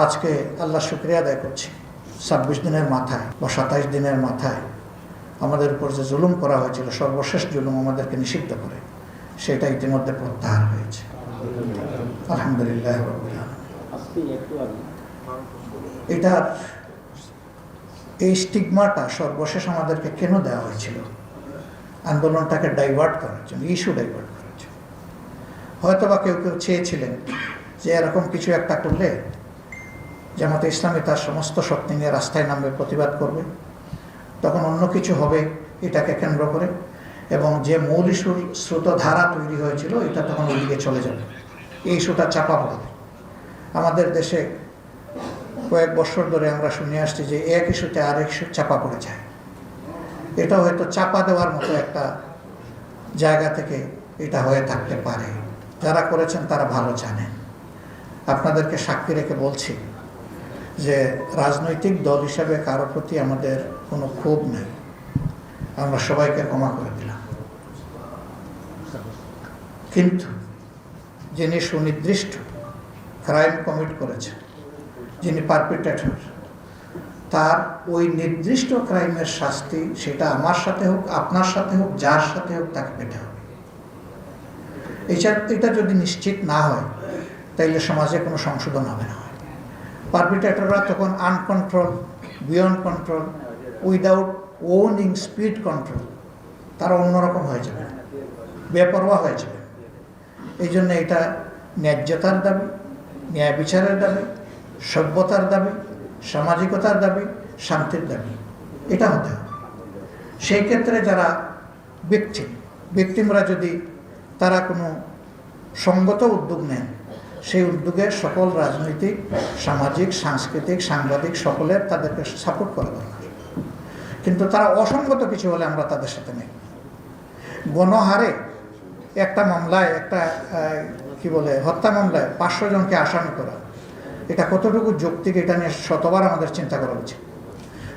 আজকে আল্লাহ শুকরিয়া আদায় করছি ২৬ দিনের মাথায় বা ২৭ দিনের মাথায় আমাদের উপর যে জুলুম করা হয়েছিল, সর্বশেষ জুলুম আমাদেরকে নিষিদ্ধ করে, সেটা ইতিমধ্যে প্রত্যাহার হয়েছে। আলহামদুলিল্লাহ। এটার এই স্টিগমাটা সর্বশেষ আমাদেরকে কেন দেওয়া হয়েছিল? আন্দোলনটাকে ডাইভার্ট করার জন্য, ইস্যু ডাইভার্ট করার জন্য। হয়তো বা কেউ কেউ চেয়েছিলেন যে এরকম কিছু একটা করলে জামাতে ইসলামী তার সমস্ত শক্তি নিয়ে রাস্তায় নামবে, প্রতিবাদ করবে, তখন অন্য কিছু হবে এটাকে কেন্দ্র করে, এবং যে মূল ইস্যুর স্রোতধারা তৈরি হয়েছিল এটা তখন ওইদিকে চলে যাবে, এই ইস্যুটা চাপা পড়বে। আমাদের দেশে কয়েক বছর ধরে আমরা শুনে আসছি যে এক ইস্যুতে আরেক ইস্যু চাপা পড়ে যায়। এটা হয়তো চাপা দেওয়ার মতো একটা জায়গা থেকে এটা হয়ে থাকতে পারে। যারা করেছেন তারা ভালো জানেন। আপনাদেরকে সাক্ষী রেখে বলছি যে রাজনৈতিক দল হিসাবে কারো প্রতি আমাদের কোনো ক্ষোভ নেই, আমরা সবাইকে ক্ষমা করে দিলাম। কিন্তু যিনি সুনির্দিষ্ট ক্রাইম কমিট করেছেন, যিনি পারপিট্রেটর, তার ওই নির্দিষ্ট ক্রাইমের শাস্তি, সেটা আমার সাথে হোক, আপনার সাথে হোক, যার সাথে হোক, তাকে পেতে হবে। এটা যদি নিশ্চিত না হয় তাইলে সমাজে কোনো সংশোধন হবে না। পারপিট্রেটররা তখন uncontrolled, beyond control, without owning speed control, তারা অন্যরকম হয়ে যাবে, বেপরোয়া হয়ে যাবে। এই জন্য এটা ন্যায্যতার দাবি, ন্যায় বিচারের দাবি, সভ্যতার দাবি, সামাজিকতার দাবি, শান্তির দাবি, এটা হতে হবে। সেই ক্ষেত্রে যারা ব্যক্তিমরা যদি তারা কোনো সঙ্গত উদ্যোগ নেন, সেই উদ্যোগে সকল রাজনৈতিক, সামাজিক, সাংস্কৃতিক, সাংবাদিক সকলের তাদেরকে সাপোর্ট করা দরকার। কিন্তু তারা অসঙ্গত কিছু হলে আমরা তাদের সাথে নেই। গণহারে একটা মামলায়, একটা হত্যা মামলায় ৫০০ জনকে আসামি করা, এটা কতটুকু যৌক্তিক, এটা নিয়ে শতবার আমাদের চিন্তা করা উচিত।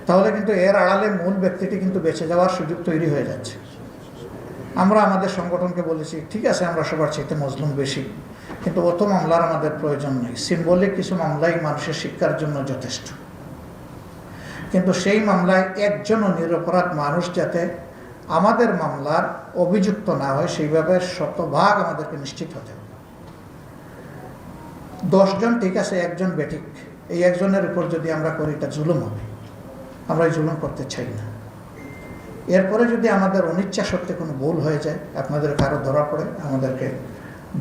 তাহলে কিন্তু এর আড়ালে মূল ব্যক্তিটি কিন্তু বেঁচে যাওয়ার সুযোগ তৈরি হয়ে যাচ্ছে। আমরা আমাদের সংগঠনকে বলেছি, ঠিক আছে আমরা সবার চাইতে মজলুম বেশি, কিন্তু অত মামলার আমাদের প্রয়োজন নেই। সিম্বলিক কিছু মামলাই মানুষের শিক্ষার জন্য যথেষ্ট। কিন্তু সেই মামলায় একজনও নিরপরাধ মানুষ যাতে আমাদের মামলার অভিযুক্ত না হয়, সেইভাবে শতভাগ আমাদেরকে নিশ্চিত হতে হবে। ১০ জন ঠিক আছে, একজন বেঠিক, এই একজনের উপর যদি আমরা করি এটা জুলুম হবে। আমরা এই জুলুম করতে চাই না। এরপরে যদি আমাদের অনিচ্ছা সত্ত্বে কোনো ভুল হয়ে যায়, আপনাদের কারো ধরা পড়ে, আমাদেরকে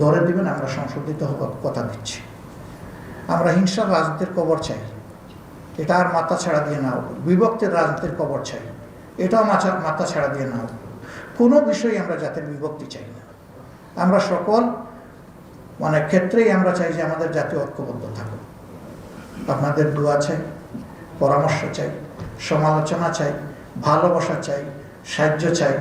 ধরে দিবেন, আমরা সংশোধিত হওয়ার কথা দিচ্ছি। আমরা হিংসার রাজনীতির কবর চাই, এটা আর মাথা ছাড়া দিয়ে না হোক। বিভক্তির রাজনীতির কবর চাই, এটাও মাথা ছাড়া দিয়ে না হোক। কোনো বিষয়ে আমরা জাতির বিভক্তি চাই না। আমরা সকল ক্ষেত্রেই আমরা চাই যে আমাদের জাতীয় ঐক্যবদ্ধ থাকুক। আপনাদের দোয়া চাই, পরামর্শ চাই, সমালোচনা চাই, ভালোবাসা চাই, সাহায্য চাই।